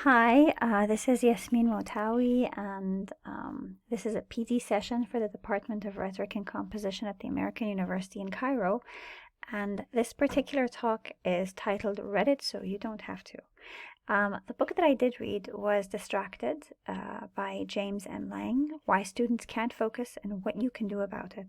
Hi, this is Yasmine Motawy, and this is a PD session for the Department of Rhetoric and Composition at the American University in Cairo. And this particular talk is titled Read It So You Don't Have to. The book that I did read was Distracted by James M. Lang, Why Students Can't Focus and What You Can Do About It.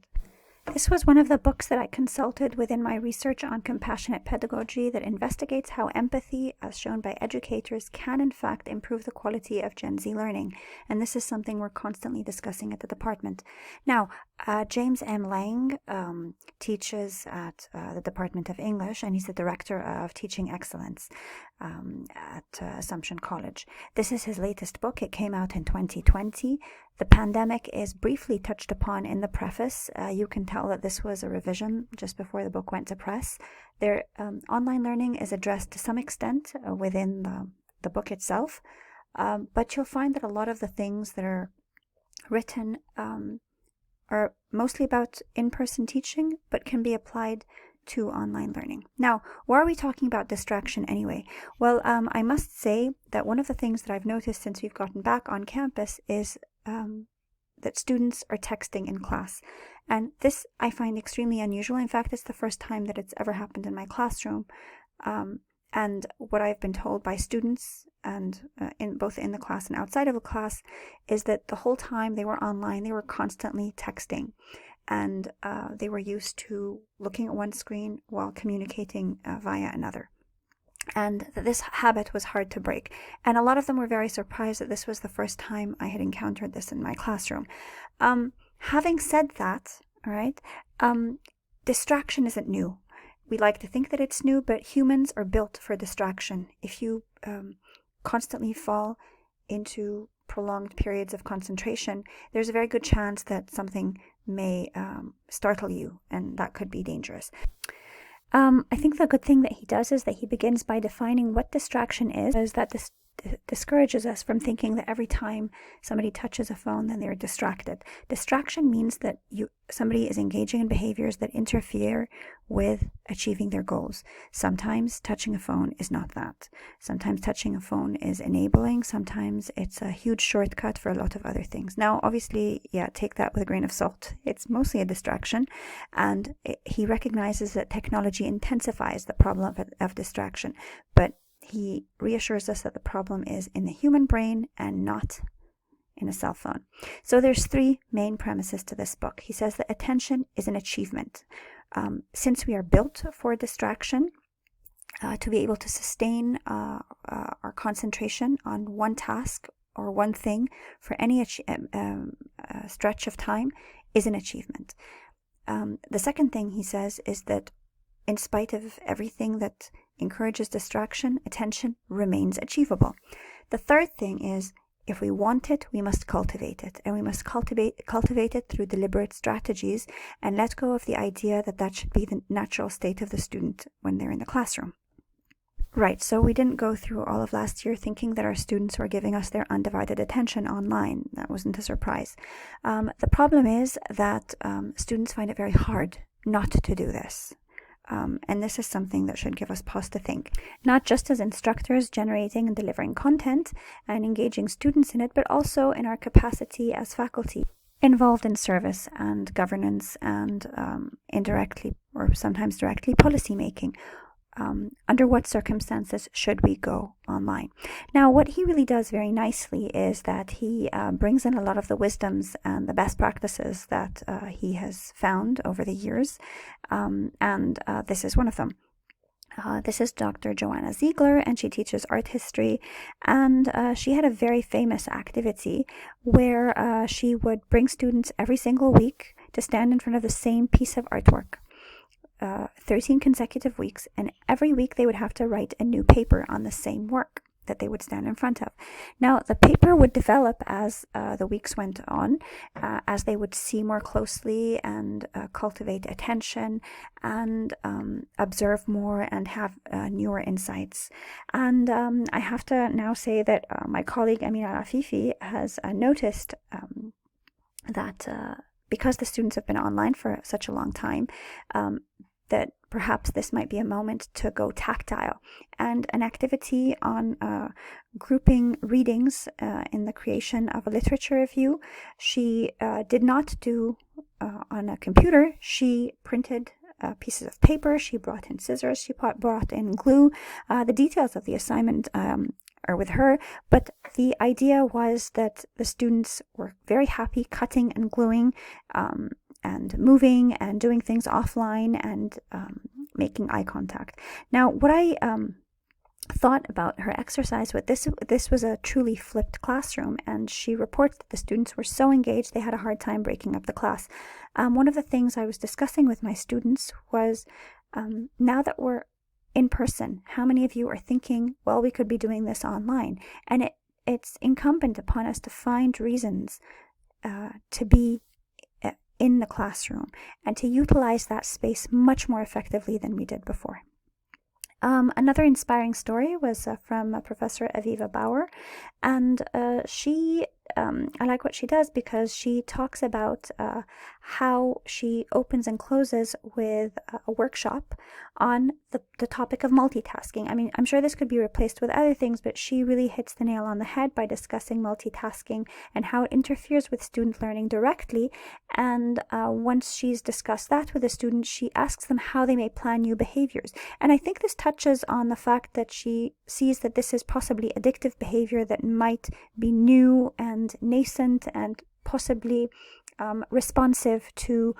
This was one of the books that I consulted within my research on compassionate pedagogy that investigates how empathy, as shown by educators, can in fact improve the quality of Gen Z learning. And this is something we're constantly discussing at the department. Now, James M. Lang teaches at the Department of English, and he's the Director of Teaching Excellence at Assumption College. This is his latest book. It came out in 2020. The pandemic is briefly touched upon in the preface. You can tell that this was a revision just before the book went to press. Online learning is addressed to some extent within the book itself, but you'll find that a lot of the things that are written are mostly about in-person teaching, but can be applied to online learning. Now, why are we talking about distraction anyway? Well, I must say that one of the things that I've noticed since we've gotten back on campus is that students are texting in class. And this I find extremely unusual. In fact, it's the first time that it's ever happened in my classroom. And what I've been told by students, and both in the class and outside of the class, is that the whole time they were online, they were constantly texting. And they were used to looking at one screen while communicating via another. And this habit was hard to break. And a lot of them were very surprised that this was the first time I had encountered this in my classroom. Having said that, all right, distraction isn't new. We like to think that it's new, but humans are built for distraction. If you constantly fall into prolonged periods of concentration, there's a very good chance that something may startle you, and that could be dangerous. I think the good thing that he does is that he begins by defining what distraction is, that this discourages us from thinking that every time somebody touches a phone, then they're distracted. Distraction means that somebody is engaging in behaviors that interfere with achieving their goals. Sometimes touching a phone is not that. Sometimes touching a phone is enabling. Sometimes it's a huge shortcut for a lot of other things. Now, obviously, take that with a grain of salt. It's mostly a distraction, and he recognizes that technology intensifies the problem of distraction, but he reassures us that the problem is in the human brain and not in a cell phone. So there's three main premises to this book. He says that attention is an achievement. Since we are built for distraction, to be able to sustain our concentration on one task or one thing for any stretch of time is an achievement. The second thing he says is that in spite of everything that encourages distraction, attention remains achievable. The third thing is, if we want it, we must cultivate it. And we must cultivate it through deliberate strategies and let go of the idea that that should be the natural state of the student when they're in the classroom. Right, so we didn't go through all of last year thinking that our students were giving us their undivided attention online. That wasn't a surprise. The problem is that students find it very hard not to do this. And this is something that should give us pause to think, not just as instructors generating and delivering content and engaging students in it, but also in our capacity as faculty involved in service and governance and indirectly or sometimes directly policy making. Under what circumstances should we go online? Now, what he really does very nicely is that he brings in a lot of the wisdoms and the best practices that he has found over the years, and this is one of them. This is Dr. Joanna Ziegler, and she teaches art history, and she had a very famous activity where she would bring students every single week to stand in front of the same piece of artwork. 13 consecutive weeks, and every week they would have to write a new paper on the same work that they would stand in front of. Now, the paper would develop as the weeks went on, as they would see more closely and cultivate attention and observe more and have newer insights. And I have to now say that my colleague Amina Afifi has noticed that because the students have been online for such a long time, that perhaps this might be a moment to go tactile. And an activity on grouping readings in the creation of a literature review, she did not do on a computer. She printed pieces of paper, she brought in scissors, she brought in glue. The details of the assignment are with her, but the idea was that the students were very happy cutting and gluing and moving and doing things offline and making eye contact. Now, what I thought about her exercise with this was a truly flipped classroom, and she reports that the students were so engaged they had a hard time breaking up the class. One of the things I was discussing with my students was, now that we're in person, how many of you are thinking, well, we could be doing this online? And it's incumbent upon us to find reasons to be in the classroom and to utilize that space much more effectively than we did before. Another inspiring story was from Professor Aviva Bauer, and I like what she does because she talks about how she opens and closes with a workshop on the topic of multitasking. I mean, I'm sure this could be replaced with other things, but she really hits the nail on the head by discussing multitasking and how it interferes with student learning directly. And once she's discussed that with a student, she asks them how they may plan new behaviors. And I think this touches on the fact that she sees that this is possibly addictive behavior that might be new and nascent and possibly responsive to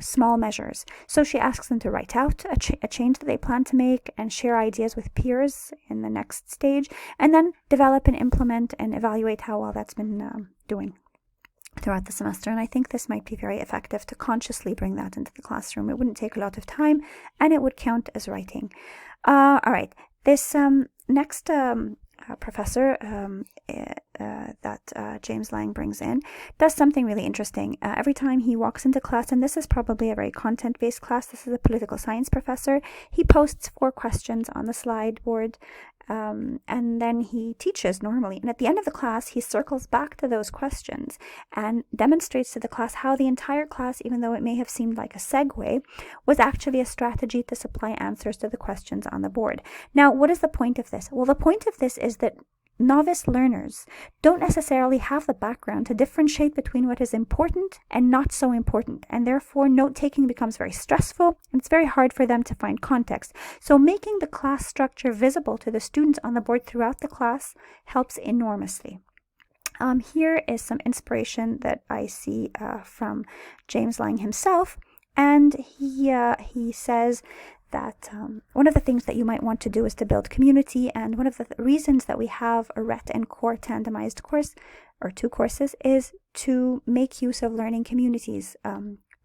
small measures. So she asks them to write out a change that they plan to make and share ideas with peers in the next stage, and then develop and implement and evaluate how well that's been doing throughout the semester. And I think this might be very effective to consciously bring that into the classroom. It wouldn't take a lot of time and it would count as writing. All right, this next professor that James Lang brings in does something really interesting. Every time he walks into class, and this is probably a very content-based class, this is a political science professor, he posts 4 questions on the slide board, and then he teaches normally. And at the end of the class, he circles back to those questions and demonstrates to the class how the entire class, even though it may have seemed like a segue, was actually a strategy to supply answers to the questions on the board. Now, what is the point of this? Well, the point of this is that novice learners don't necessarily have the background to differentiate between what is important and not so important, and therefore note-taking becomes very stressful and it's very hard for them to find context. So making the class structure visible to the students on the board throughout the class helps enormously. Here is some inspiration that I see from James Lang himself, and he says that one of the things that you might want to do is to build community, and one of the reasons that we have a RET and CORE tandemized course, or 2 courses, is to make use of learning communities.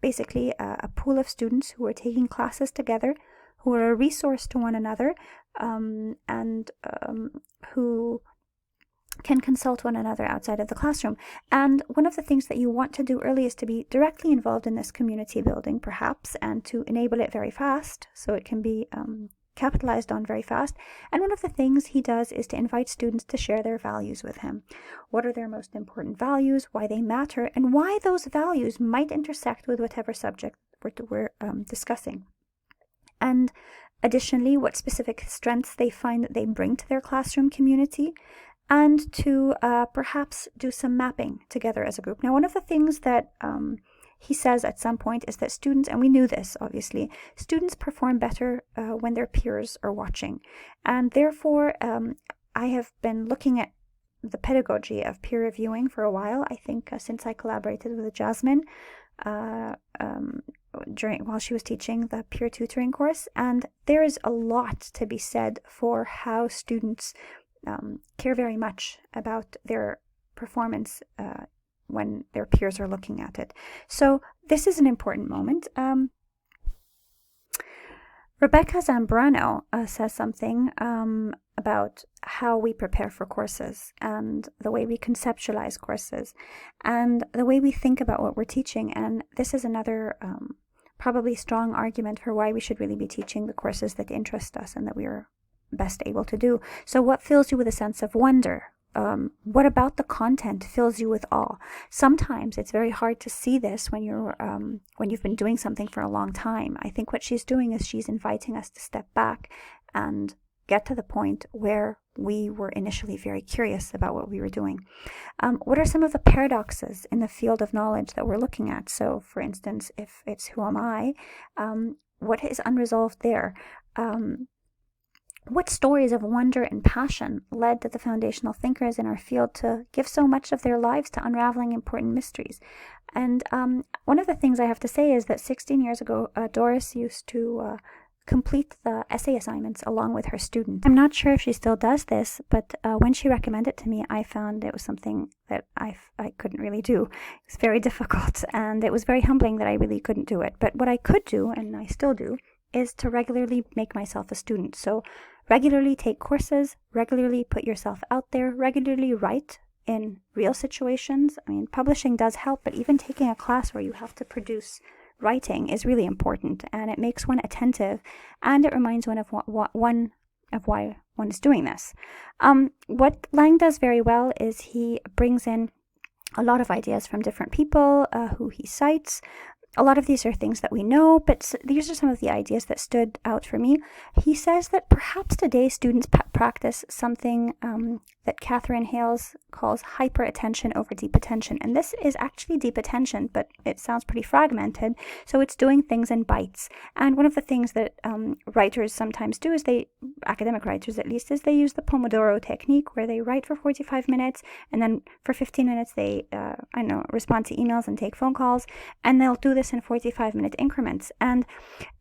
Basically, a pool of students who are taking classes together, who are a resource to one another, and who can consult one another outside of the classroom. And one of the things that you want to do early is to be directly involved in this community building, perhaps, and to enable it very fast so it can be capitalized on very fast. And one of the things he does is to invite students to share their values with him. What are their most important values, why they matter, and why those values might intersect with whatever subject we're discussing. And additionally, what specific strengths they find that they bring to their classroom community, and to perhaps do some mapping together as a group. Now, one of the things that he says at some point is that students, and we knew this obviously, students perform better when their peers are watching. And therefore, I have been looking at the pedagogy of peer reviewing for a while. I think since I collaborated with Yasmine while she was teaching the peer tutoring course. And there is a lot to be said for how students care very much about their performance when their peers are looking at it. So this is an important moment. Rebecca Zambrano says something about how we prepare for courses and the way we conceptualize courses and the way we think about what we're teaching. And this is another probably strong argument for why we should really be teaching the courses that interest us and that we are best able to do. So what fills you with a sense of wonder, what about the content fills you with awe? Sometimes it's very hard to see this when you've been doing something for a long time. I think what she's doing is she's inviting us to step back and get to the point where we were initially very curious about what we were doing. What are some of the paradoxes in the field of knowledge that we're looking at? So, for instance, if it's who am I, what is unresolved there? What stories of wonder and passion led the foundational thinkers in our field to give so much of their lives to unraveling important mysteries? And one of the things I have to say is that 16 years ago, Doris used to complete the essay assignments along with her students. I'm not sure if she still does this, but when she recommended it to me, I found it was something that I couldn't really do. It's very difficult, and it was very humbling that I really couldn't do it. But what I could do, and I still do, is to regularly make myself a student. So regularly take courses, regularly put yourself out there, regularly write in real situations. I mean, publishing does help, but even taking a class where you have to produce writing is really important, and it makes one attentive, and it reminds one of why one is doing this. What Lang does very well is he brings in a lot of ideas from different people who he cites. A lot of these are things that we know, but these are some of the ideas that stood out for me. He says that perhaps today students practice something that Catherine Hales calls hyper-attention over deep attention. And this is actually deep attention, but it sounds pretty fragmented. So it's doing things in bites. And one of the things that writers sometimes do is academic writers at least, is they use the Pomodoro technique, where they write for 45 minutes, and then for 15 minutes they, respond to emails and take phone calls, and they'll do this in 45-minute increments. And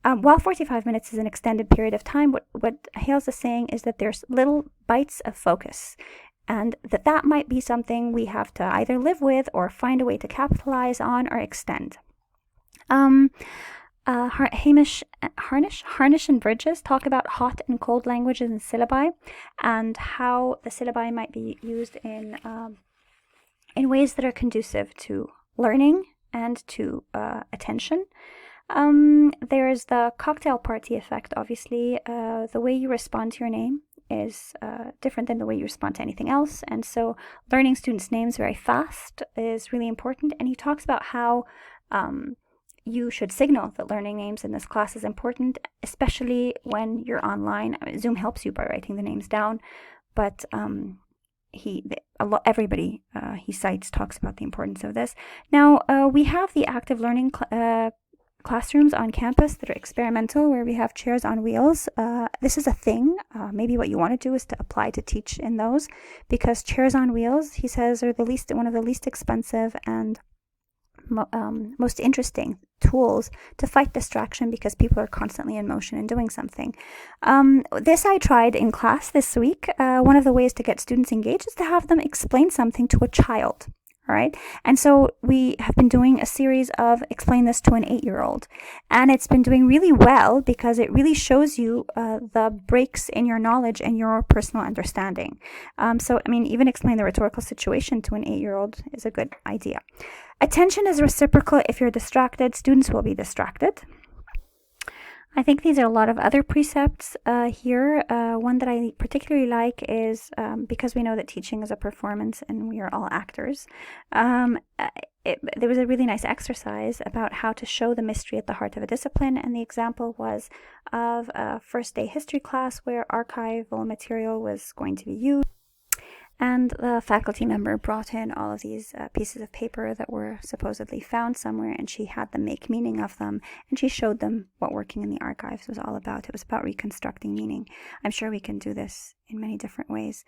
while 45 minutes is an extended period of time, what Hales is saying is that there's little bites of focus, and that might be something we have to either live with or find a way to capitalize on or extend. Harnish and Bridges talk about hot and cold languages and syllabi, and how the syllabi might be used in ways that are conducive to learning and to attention. There's the cocktail party effect, obviously. The way you respond to your name is different than the way you respond to anything else, and so learning students' names very fast is really important. And he talks about how you should signal that learning names in this class is important, especially when you're online. Zoom helps you by writing the names down, but everybody he cites talks about the importance of this. Now, we have the active learning classrooms on campus that are experimental, where we have chairs on wheels. This is a thing. Maybe what you want to do is to apply to teach in those, because chairs on wheels, he says, are one of the least expensive and most interesting tools to fight distraction, because people are constantly in motion and doing something. This I tried in class this week. One of the ways to get students engaged is to have them explain something to a child. All right. And so we have been doing a series of explain this to an 8-year-old. And it's been doing really well, because it really shows you the breaks in your knowledge and your personal understanding. Even explain the rhetorical situation to an 8-year-old is a good idea. Attention is reciprocal. If you're distracted, students will be distracted. I think these are a lot of other precepts here. One that I particularly like is, because we know that teaching is a performance and we are all actors, there was a really nice exercise about how to show the mystery at the heart of a discipline. And the example was of a first day history class where archival material was going to be used. And the faculty member brought in all of these pieces of paper that were supposedly found somewhere, and she had them make meaning of them, and she showed them what working in the archives was all about. It was about reconstructing meaning. I'm sure we can do this in many different ways.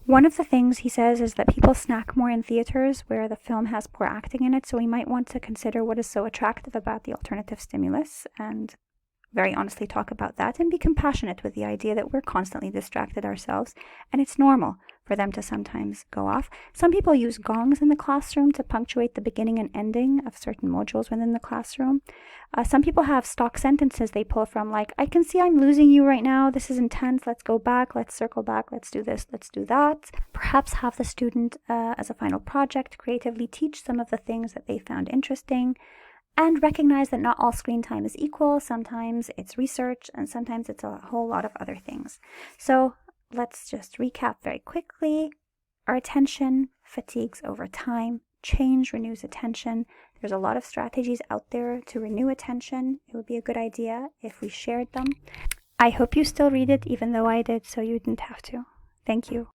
One of the things he says is that people snack more in theaters where the film has poor acting in it, so we might want to consider what is so attractive about the alternative stimulus, and very honestly talk about that, and be compassionate with the idea that we're constantly distracted ourselves, and it's normal for them to sometimes go off. Some people use gongs in the classroom to punctuate the beginning and ending of certain modules within the classroom. Some people have stock sentences they pull from, like, I can see I'm losing you right now, this is intense, let's go back, let's circle back, let's do this, let's do that. Perhaps have the student, as a final project, creatively teach some of the things that they found interesting, and recognize that not all screen time is equal. Sometimes it's research, and sometimes it's a whole lot of other things. So let's just recap very quickly. Our attention fatigues over time. Change renews attention. There's a lot of strategies out there to renew attention. It would be a good idea if we shared them. I hope you still read it, even though I did, so you didn't have to. Thank you.